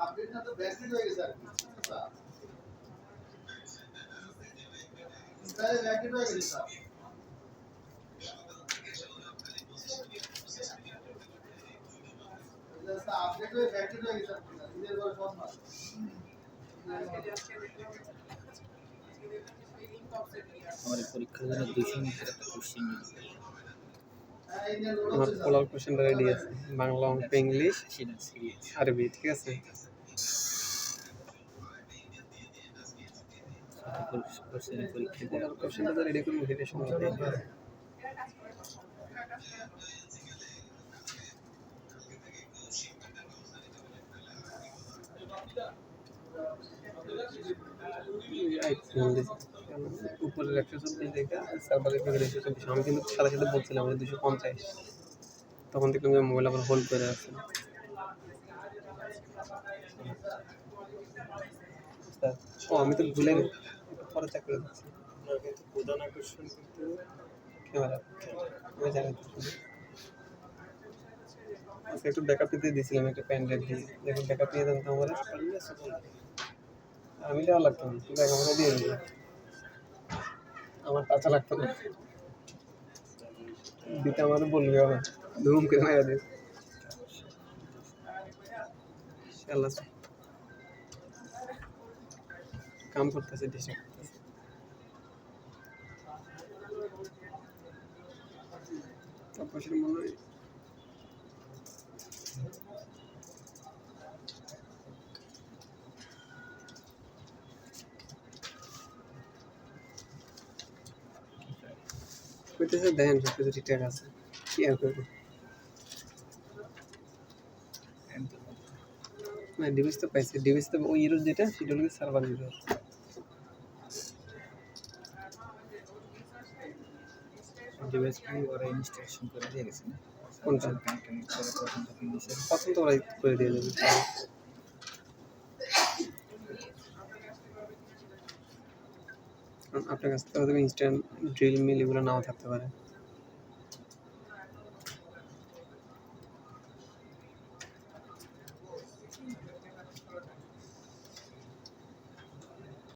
Update না তো backdate হয়ে গেছে আর কি স্যার ব্যাকডেট হয়ে গেছে স্যার আপডেট হয়ে ব্যাকডেট হয়ে গেছে নিজের ঘরে ফোন মার আমার পরীক্ষার জন্য 200 মিনিটের একটা কোশ্চেন আমার পোলার কোশ্চেনটা রেডি আছে, বাংলা, অঙ্ক, ইংলিশ, আরবি। ঠিক আছে, পরীক্ষা কোশ্চেনটা তো রেডি করবো, সেটা সময় দেয়। উপরের 140 দেখে সার্ভারের ফিগার 140। আমি কিন্তু সাথে সাথে বলছিলাম 250, তখন দেখলাম যে মোবাইল আবার হোল্ড করে আছে। ও আমি তো ভুলে পরে চেক করে দিচ্ছি। প্রধান আকর্ষণ কিন্তু ক্যামেরা আমি জানি আজকে একটু ব্যাকআপ নিতে দিয়েছিলাম, একটা প্যান ড্রাইভ দিয়ে। দেখুন ব্যাকআপ নিয়ে জানতাম আমার আমি দেওয়া লাগতো না, ব্যাক আমরা দিয়ে দিই, আমার টাচা লাগতো না দিতে, আমাদের বলবে না ধুম করে মারা দিস। আল্লাহ কাম করতেছে, ডিস্টার্ব করতেছে। তারপর মনে হয় কইতেছে দেখেন সব কিছু ঠিকঠাক আছে, কি আর করবো। না ডিভাইস তো পাইছে, ডিভাইস তো ওই ইউরো যেটা সেটা হলো সার্ভার ইউরো। ডিভাইস কি ওরা ইনস্টলেশন করে দিয়ে গেছে না? কোনটা কানেক্ট করে পছন্দ ওরা করে দিয়ে যাবে। আপনার কাছ থেকে হয়তো ইনস্ট্যান্ট ড্রিল মিল এগুলো নাও থাকতে পারে।